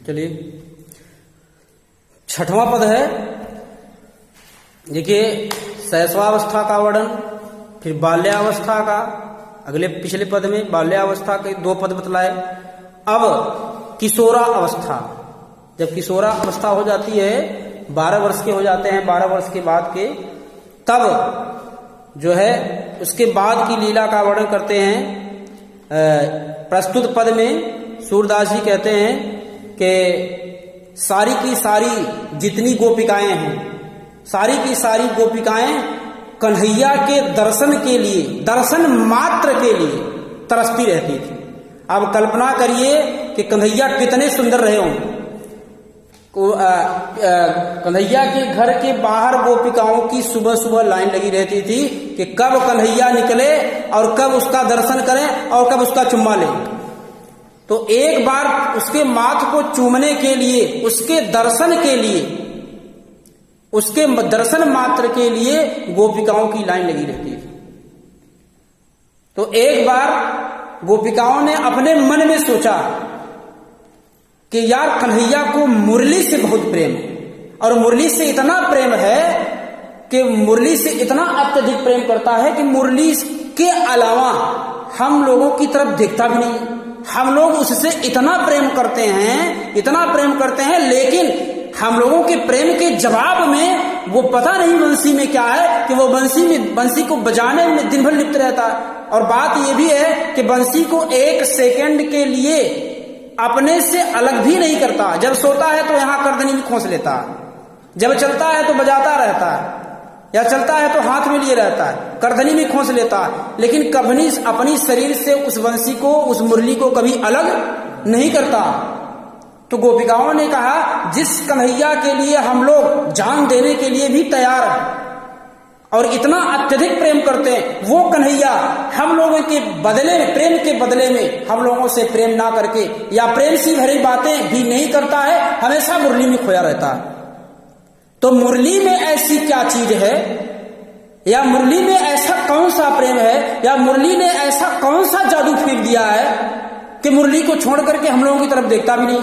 चलिए, छठवां पद है। देखिए, शैशवावस्था का वर्णन, फिर बाल्यावस्था का, अगले पिछले पद में बाल्यावस्था के 2 पद बतलाए। अब किशोरा अवस्था, जब किशोरा अवस्था हो जाती है, 12 वर्ष के हो जाते हैं, 12 वर्ष के बाद के, तब जो है उसके बाद की लीला का वर्णन करते हैं। प्रस्तुत पद में सूरदास जी कहते हैं कि सारी की सारी जितनी गोपिकाएं हैं, सारी की सारी गोपिकाएं कन्हैया के दर्शन के लिए, दर्शन मात्र के लिए तरसती रहती थी। अब कल्पना करिए कि कन्हैया कितने सुंदर रहे हों। कन्हैया के घर के बाहर गोपिकाओं की सुबह सुबह लाइन लगी रहती थी कि कब कन्हैया निकले और कब उसका दर्शन करें और कब उसका चुम्मा लें। तो एक बार उसके माथ को चूमने के लिए, उसके दर्शन के लिए, उसके दर्शन मात्र के लिए गोपिकाओं की लाइन लगी रहती थी। तो एक बार गोपिकाओं ने अपने मन में सोचा कि यार कन्हैया को मुरली से बहुत प्रेम है, और मुरली से इतना प्रेम है कि मुरली से इतना अत्यधिक प्रेम करता है कि मुरली के अलावा हम लोगों की तरफ देखता भी नहीं। हम लोग उससे इतना प्रेम करते हैं, इतना प्रेम करते हैं, लेकिन हम लोगों के प्रेम के जवाब में वो पता नहीं बंसी में क्या है कि वो बंसी को बजाने में दिन भर लिप्त रहता है। और बात ये भी है कि बंसी को 1 सेकंड के लिए अपने से अलग भी नहीं करता। जब सोता है तो यहां करदनी में खोस लेता है, जब चलता है तो बजाता रहता है, या चलता है तो हाथ में लिए रहता है, करदनी में खोस लेता है, लेकिन कभी अपनी शरीर से उस बंसी को, उस मुरली को कभी अलग नहीं करता। तो गोपिकाओं ने कहा, जिस कन्हैया के लिए हम लोग जान देने के लिए भी तैयार हैं और इतना अत्यधिक प्रेम करते हैं, वो कन्हैया हम लोगों के बदले में, प्रेम के बदले में हम लोगों से प्रेम ना करके या प्रेम से भरी बातें भी नहीं करता है, हमेशा मुरली में खोया रहता है। तो मुरली में ऐसी क्या चीज है, या मुरली में ऐसा कौन सा प्रेम है, या मुरली ने ऐसा कौन सा जादू फेंक दिया है कि मुरली को छोड़ करके हम लोगों की तरफ देखता भी नहीं।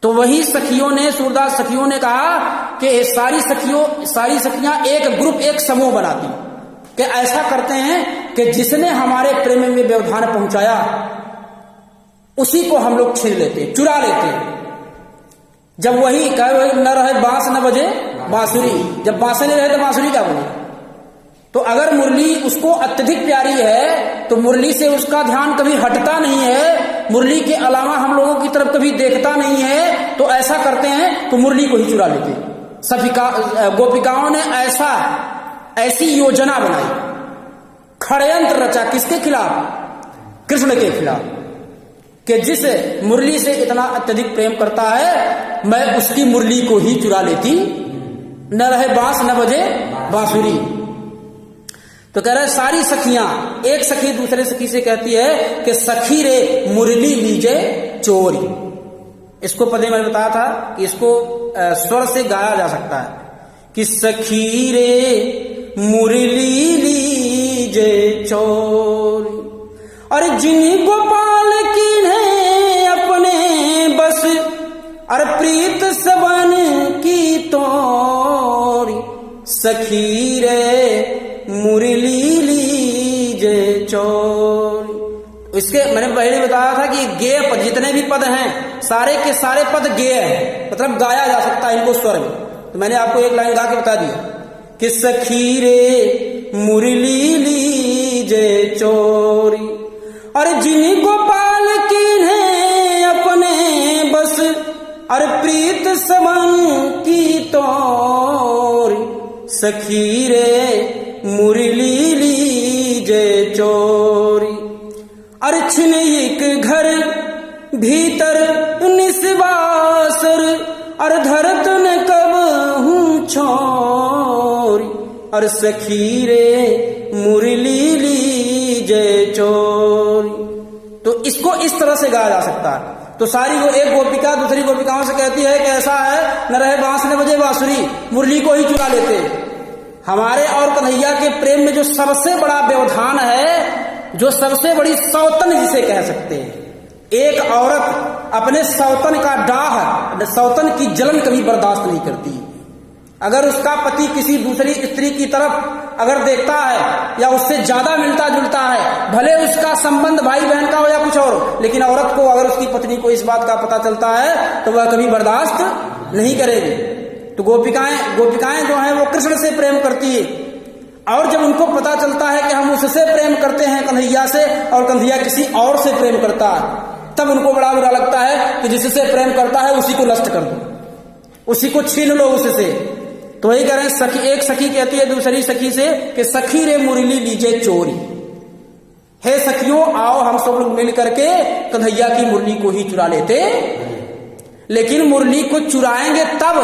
तो वही सखियों ने, सूरदास सखियों ने कहा कि सारी सखियां एक ग्रुप, एक समूह बनाती कि ऐसा करते हैं कि जिसने हमारे प्रेम में व्यवधान पहुंचाया उसी को हम लोग छीन लेते, चुरा लेते। जब वही कहे न रहे बांस न बजे बांसुरी, जब बांसे नहीं रहे तो बांसुरी क्या बने। तो अगर मुरली उसको अत्यधिक प्यारी है तो मुरली से उसका ध्यान कभी हटता नहीं है, मुरली के अलावा हम लोगों की तरफ कभी देखता नहीं है, तो ऐसा करते हैं तो मुरली को ही चुरा लेते। गोपिकाओं ने ऐसी योजना बनाई, षड्यंत्र रचा, किसके खिलाफ? कृष्ण के खिलाफ, कि जिस मुरली से इतना अत्यधिक प्रेम करता है, मैं उसकी मुरली को ही चुरा लेती, न रहे बांस न बजे बांसुरी। तो कह रहे सारी सखियां, एक सखी दूसरे सखी से कहती है कि सखी रे मुरली लीजे चोरी। इसको पहले मैंने बताया था कि इसको स्वर से गाया जा सकता है कि सखी रे मुरली लीजे चोरी, और जिन गोपाल की है अपने बस, और प्रीत सबन की तोरी, सखी रे मुरली लीजे चोरी। इसके मैंने पहले बताया था कि गेय पद, जितने भी पद हैं सारे के सारे पद गेय हैं, मतलब गाया जा सकता है इनको स्वर में। तो मैंने आपको एक लाइन गा के बता दिया कि सखी रे मुरली लीजे चोरी, और जिन गोपाल की है अपने बस, और प्रीत सबन की तोरी, सखी रे मुरली लीजे चोरी। और छिन एक घर भीतर निस्वासर, और धरत न कब हूँ छोरी, और सखी रे मुरली लीजे चोरी। तो इसको इस तरह से गाया जा सकता है। तो सारी वो एक गोपिका दूसरी गोपिकाओं से कहती है कि ऐसा है, न रहे बांस न बजे बांसुरी, मुरली को ही चुरा लेते। हमारे और कन्हैया के प्रेम में जो सबसे बड़ा व्यवधान है जो सबसे बड़ी सौतन जिसे कह सकते हैं। एक औरत अपने सौतन का डाह, सौतन की जलन कभी बर्दाश्त नहीं करती। अगर उसका पति किसी दूसरी स्त्री की तरफ अगर देखता है या उससे ज्यादा मिलता जुलता है, भले उसका संबंध भाई बहन का हो या कुछ और, लेकिन औरत को अगर उसकी पत्नी को इस बात का पता चलता है तो वह कभी बर्दाश्त नहीं करेगी। तो गोपिकाएं जो हैं वो कृष्ण से प्रेम करती है, और जब उनको पता चलता है कि हम उससे प्रेम करते हैं कन्हैया से, और कन्हैया किसी और से प्रेम करता है, तब उनको बड़ा बुरा लगता है कि जिससे प्रेम करता है उसी को नष्ट कर दो, उसी को छीन लो उससे। तो वही कह रहे हैं, सखी एक सखी कहती है दूसरी सखी से कि सखी रे मुरली लीजे चोरी, हे सखियों आओ हम सब लोग मिल करके कन्हैया की मुरली को ही चुरा लेते। लेकिन मुरली को चुराएंगे तब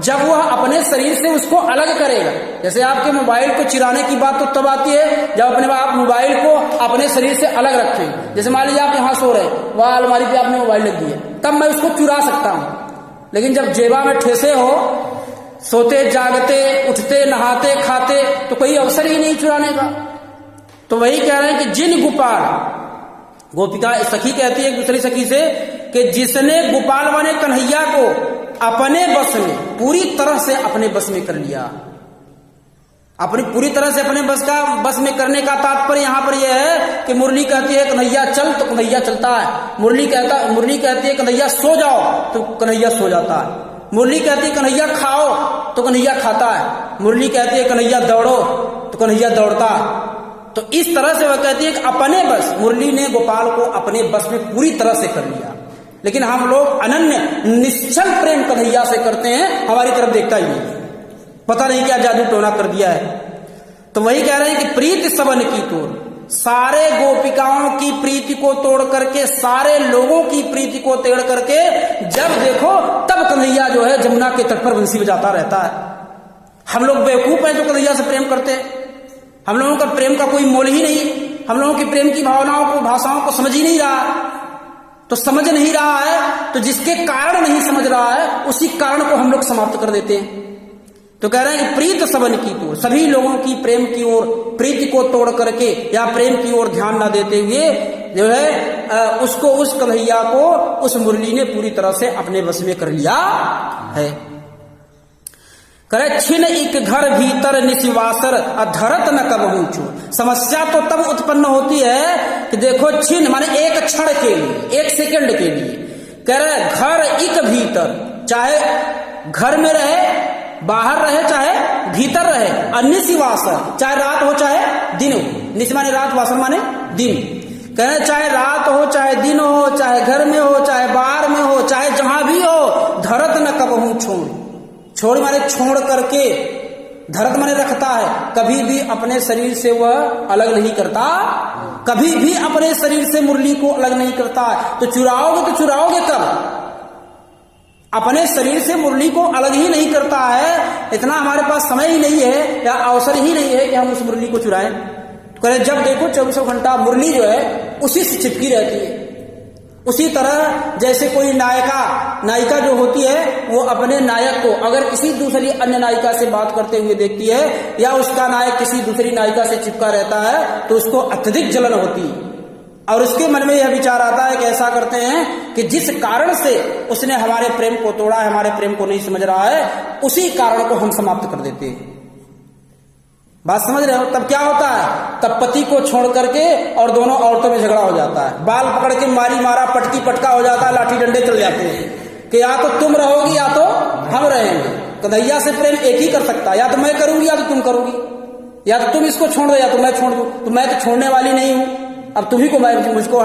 जब वह अपने शरीर से उसको अलग करेगा। जैसे आपके मोबाइल को चुराने की बात तो तब आती है जब अपने आप मोबाइल को अपने शरीर से अलग रखें। जैसे मान लीजिए आप यहां सो रहे, वह अलमारी पे आपने मोबाइल रख दिया, तब मैं उसको चुरा सकता हूं। लेकिन जब जेबा में ठेसे हो, सोते जागते उठते नहाते खाते, तो कोई अवसर ही नहीं चुराने का। तो वही कह रहे हैं कि जिन गोपाल, गोपिका सखी कहती है एक दूसरी सखी से कि जिसने गोपाल माने कन्हैया को अपने बस में पूरी तरह से अपने बस में कर लिया। अपनी पूरी तरह से अपने बस में करने का तात्पर्य यहां पर यह है कि मुरली कहती है कन्हैया चल तो कन्हैया चलता है, मुरली कहती है कन्हैया सो जाओ तो कन्हैया सो जाता है, मुरली कहती है कन्हैया खाओ तो कन्हैया खाता है, मुरली कहती है कन्हैया दौड़ो तो कन्हैया दौड़ता है। तो इस तरह से वह कहती है कि अपने बस, मुरली ने गोपाल को अपने बस में पूरी तरह से कर लिया। लेकिन हम लोग अनन्य निश्चल प्रेम कन्हैया से करते हैं, हमारी तरफ देखता ही नहीं, पता नहीं क्या जादू टोना कर दिया है। तो वही कह रहे हैं कि प्रीति सबन की तोड़, सारे गोपिकाओं की प्रीति को तोड़ करके, सारे लोगों की प्रीति को तोड़ करके जब देखो तब कन्हैया जो है जमुना के तट पर बंसी बजाता रहता है। हम लोग बेवकूफ हैं जो कन्हैया से प्रेम करते हैं। हम लोगों का प्रेम का कोई मोल ही नहीं, हम लोगों की प्रेम की भावनाओं को, भाषाओं को समझ ही नहीं रहा। तो समझ नहीं रहा है तो जिसके कारण नहीं समझ रहा है उसी कारण को हम लोग समाप्त कर देते हैं। तो कह रहे हैं कि प्रीत सबन की तोड़, सभी लोगों की प्रेम की ओर, प्रीति को तोड़ करके या प्रेम की ओर ध्यान ना देते हुए जो है उसको, उस कन्हैया को उस मुरली ने पूरी तरह से अपने वश में कर लिया है। करे छिन एक घर भीतर निशिवासर अधरत न कबहू चोर। समस्या तो तब उत्पन्न होती है कि देखो छिन माने एक क्षण के लिए, एक सेकंड के लिए, कह रहे घर एक भीतर, चाहे घर में रहे, बाहर रहे, चाहे भीतर रहे, अनिशिवासर, चाहे रात हो चाहे दिन हो, निश माने रात, वासर माने दिन, कह रहे चाहे रात हो चाहे दिन हो, चाहे घर में हो चाहे बाहर में हो, चाहे जहां भी हो, धरत न कबहू छोड़, छोड़ माने छोड़ करके, धरत माने रखता है, कभी भी अपने शरीर से वह अलग नहीं करता, कभी भी अपने शरीर से मुरली को अलग नहीं करता। तो चुराओगे कब? अपने शरीर से मुरली को अलग ही नहीं करता है। इतना हमारे पास समय ही नहीं है या अवसर ही नहीं है कि हम उस मुरली को चुराएं। तो कह जब देखो 24 घंटा मुरली जो है उसी से चिपकी रहती है। उसी तरह जैसे कोई नायिका जो होती है वो अपने नायक को अगर किसी दूसरी अन्य नायिका से बात करते हुए देखती है या उसका नायक किसी दूसरी नायिका से चिपका रहता है तो उसको अत्यधिक जलन होती है और उसके मन में यह विचार आता है कि ऐसा करते हैं कि जिस कारण से उसने हमारे प्रेम को तोड़ा है, हमारे प्रेम को नहीं समझ रहा है, उसी कारण को हम समाप्त कर देते हैं। बात समझ रहे हो? तब क्या होता है? तब पति को छोड़ करके और दोनों औरतों में झगड़ा हो जाता है, बाल पकड़ के मारी मारा पटकी पटका हो जाता है, लाठी डंडे चल जाते हैं कि या तो तुम रहोगी या तो हम रहेंगे। कन्हैया से प्रेम एक ही कर सकता है, या तो मैं करूंगी या तो तुम करोगी, या तो तुम इसको छोड़ दो या तो मैं छोड़ दूं। तो मैं तो छोड़ने वाली नहीं हूं, अब तुम्ही को मुझको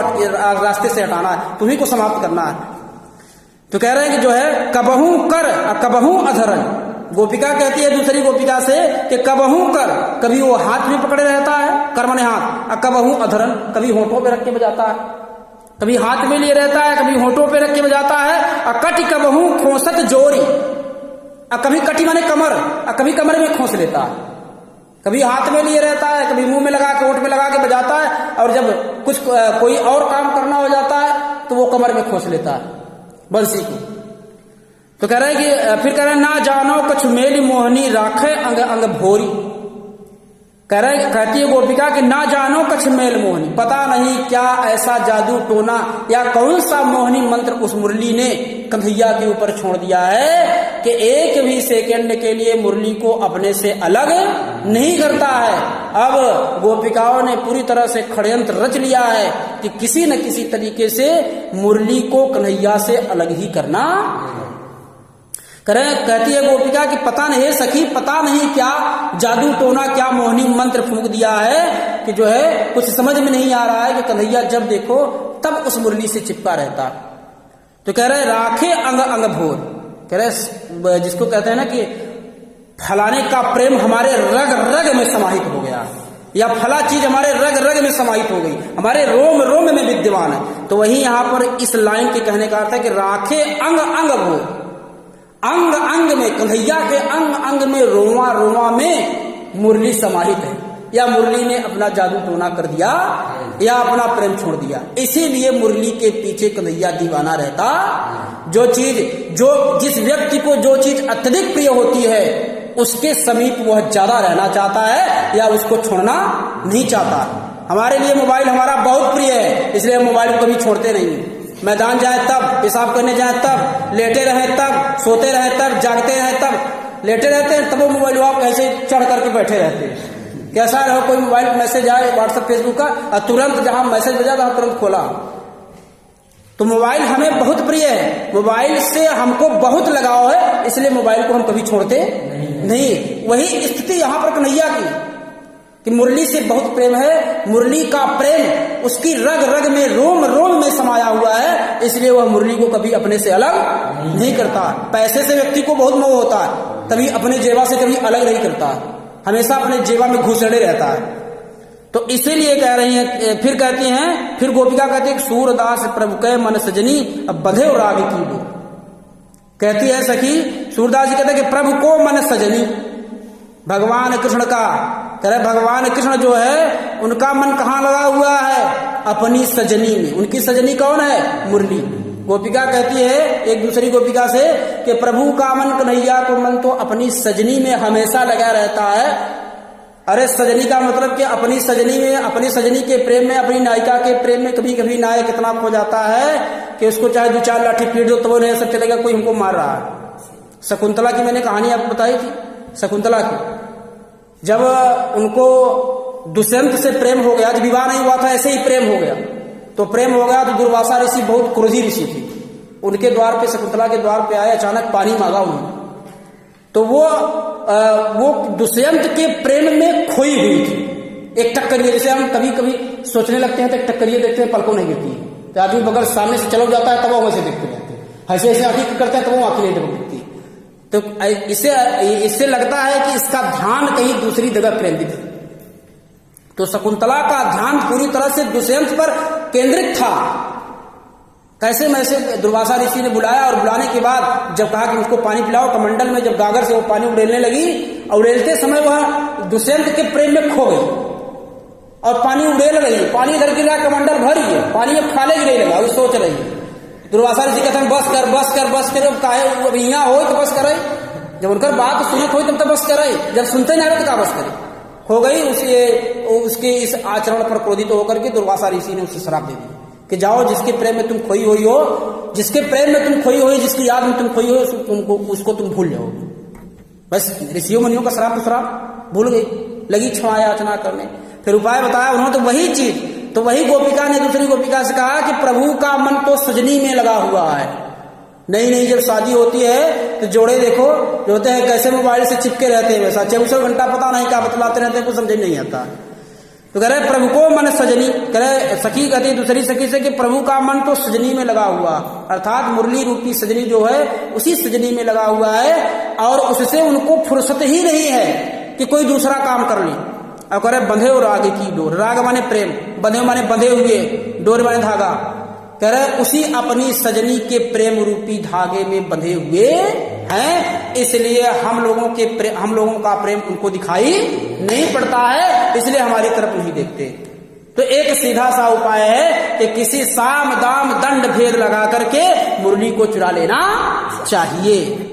रास्ते से हटाना है, तुम्ही को समाप्त करना है। तो कह रहे हैं कि जो है कबहू कर कबहू अधरन। गोपिका कहती है दूसरी गोपिका से कि कबहू कर, कभी वो हाथ में पकड़े रहता है, कर माने हाथ, कबहू अधरन, कभी होठों पे रख के बजाता है, कभी हाथ में लिए रहता है, कभी होठों पे रख के बजाता है। कटी कबहू खोसत जोरी, कभी कटी माने कमर, कभी कमर में खोस लेता है, कभी हाथ में लिए रहता है, कभी मुंह में लगा के होठ में लगा के बजाता है, और जब कुछ कोई और काम करना हो जाता है तो वो कमर में खोस लेता है बंसी को। तो कह रहे हैं कि फिर कह रहे हैं ना जानो कछु मेली मोहनी राखे अंग अंग भोरी। कहती है गोपिका कि ना जानो कछ मेल मोहनी, पता नहीं क्या ऐसा जादू टोना या कौन सा मोहनी मंत्र उस मुरली ने कन्हैया के ऊपर छोड़ दिया है कि एक भी सेकंड के लिए मुरली को अपने से अलग नहीं करता है। अब गोपिकाओं ने पूरी तरह से षड्यंत्र रच लिया है कि किसी न किसी तरीके से मुरली को कन्हैया से अलग ही करना। कहती है गोपिका कि पता नहीं सखी, पता नहीं क्या जादू टोना क्या मोहनी मंत्र फूंक दिया है कि जो है कुछ समझ में नहीं आ रहा है कि कन्हैया जब देखो तब उस मुरली से चिपका रहता। तो कह रहे राखे अंग अंग भोर, कह रहे जिसको कहते हैं ना कि फलाने का प्रेम हमारे रग रग में समाहित हो गया, या फला चीज हमारे रग रग में समाहित हो गई, हमारे रोम रोम में विद्यमान है। तो वही यहां पर इस लाइन के कहने का अर्थ है कि राखे अंग अंग भोर, अंग अंग में, कन्हैया के अंग अंग में, रोमा रोमा में मुरली समाहित है, या मुरली ने अपना जादू टोना कर दिया या अपना प्रेम छोड़ दिया। इसीलिए मुरली के पीछे कन्हैया दीवाना रहता। जो जिस व्यक्ति को जो चीज अत्यधिक प्रिय होती है उसके समीप वह ज्यादा रहना चाहता है या उसको छोड़ना नहीं चाहता। हमारे लिए मोबाइल हमारा बहुत प्रिय है, इसलिए हम मोबाइल को कभी छोड़ते नहीं। मैदान जाए तब, पेशाब करने जाए तब, लेटे रहे तब, सोते रहे तब, जागते रहे तब, लेटे रहते हैं तब वो मोबाइल आप ऐसे चढ़ करके बैठे रहते हैं। कैसा रहो, कोई मोबाइल मैसेज आए व्हाट्सएप फेसबुक का और तुरंत जहां मैसेज बजा वहां तुरंत खोला। तो मोबाइल हमें बहुत प्रिय है, मोबाइल से हमको बहुत लगाव है, इसलिए मोबाइल को हम कभी छोड़ते नहीं। वही स्थिति यहां पर कन्हैया की कि मुरली से बहुत प्रेम है, मुरली का प्रेम उसकी रग रग में, रोम रोम में समाया हुआ है, इसलिए वह मुरली को कभी अपने से अलग नहीं करता। पैसे से व्यक्ति को बहुत मोह होता है, तभी अपने जेवा से कभी अलग नहीं करता, हमेशा अपने जेवा में घुसड़े रहता है। तो इसीलिए कह रही है, फिर कहती हैं, फिर गोपिका कहती है सूरदास प्रभु के मन सजनी अब बधे और राग की दो। कहती है सखी, सूरदास जी कहते हैं कि प्रभु को मन सजनी, भगवान कृष्ण का, कह रहे भगवान कृष्ण जो है उनका मन कहाँ लगा हुआ है? अपनी सजनी में। उनकी सजनी कौन है? मुरली। गोपिका कहती है एक दूसरी गोपिका से कि प्रभु का मन, कन्हैया को मन तो अपनी सजनी में हमेशा लगा रहता है। अरे सजनी का मतलब कि अपनी सजनी में, अपनी सजनी के प्रेम में, अपनी नायिका के प्रेम में कभी कभी नायक इतना खो जाता है कि उसको चाहे 2-4 लाठी पीट दो तो वो नहीं सब चलेगा, कोई हमको मार रहा है। शकुंतला की मैंने कहानी आपको बताई थी, शकुंतला की, जब उनको दुष्यंत से प्रेम हो गया, जब विवाह नहीं हुआ था ऐसे ही प्रेम हो गया, तो प्रेम हो गया तो दुर्वासा ऋषि बहुत क्रोधी ऋषि थी, उनके द्वार पे, शकुंतला के द्वार पे आए, अचानक पानी मांगा उन्होंने। तो वो दुष्यंत के प्रेम में खोई हुई थी। एक टक्करिए, जैसे हम कभी कभी सोचने लगते हैं तो एक टक्करिए देखते हैं पलकों नहीं गिरती है, तो आदमी बगल सामने से चलो जाता है तब वो वैसे देखते रहते हैं, ऐसे ऐसे आंखें करते हैं तब वो आंखें नहीं दिखती। तो इससे लगता है कि इसका ध्यान कहीं दूसरी जगह केंद्रित है। तो शकुंतला का ध्यान पूरी तरह से दुष्यंत पर केंद्रित था। कैसे मैसे दुर्वासा ऋषि ने बुलाया और बुलाने के बाद जब कहा कि उसको पानी पिलाओ, कमंडल में जब गागर से वो पानी उड़ेलने लगी और उड़ेलते समय वह दुष्यंत के प्रेम में खो गई और पानी उड़ेल रही, पानी इधर गिर रहा, कमंडल भर ही है, पानी अब खाले गिरे लगा, वो सोच रही है। दुर्वासा ऋषि कहते हैं बस कर बस कर बस कर, काहे अब यहाँ हो तो बस करे, जब उनकर बात सुनत हो तब तो बस करे, जब सुनते नहीं रहे तो क्या बस करे। हो गई उसके इस आचरण पर क्रोधित होकर के दुर्वासा ऋषि ने उसे श्राप दे दिया कि जाओ, जिसके प्रेम में तुम खोई हुई हो, जिसके प्रेम में तुम खोई हुई, जिसकी याद में तुम खोई हो, उसको तुम भूल जाओ। बस ऋषियों मुनियों का श्राप तो श्राप भूल गई, लगी क्षमा याचना करने। फिर उपाय बताया उन्होंने, तो वही चीज, तो वही गोपिका ने दूसरी गोपिका से कहा कि प्रभु का मन तो सजनी में लगा हुआ है। नहीं, जब शादी होती है तो जोड़े देखो जो होते हैं कैसे मोबाइल से चिपके रहते हैं, वैसा 24 घंटा पता नहीं क्या बतलाते रहते हैं, कुछ समझ नहीं आता। तो कह रहे प्रभु को मन सजनी, कह रहे सखी कहती दूसरी सखी से कि प्रभु का मन तो सजनी में लगा हुआ, अर्थात मुरली रूपी सजनी जो है उसी सजनी में लगा हुआ है और उससे उनको फुर्सत ही नहीं है कि कोई दूसरा काम कर ले। अब कह रहे बंधे और राग की डोर, राग माने प्रेम, बंधे माने बंधे हुए, डोर माने धागा। कह रहे उसी अपनी सजनी के प्रेम रूपी धागे में बंधे हुए हैं, इसलिए हम लोगों का प्रेम उनको दिखाई नहीं पड़ता है, इसलिए हमारी तरफ नहीं देखते। तो एक सीधा सा उपाय है कि किसी साम दाम दंड भेद लगा करके मुरली को चुरा लेना चाहिए।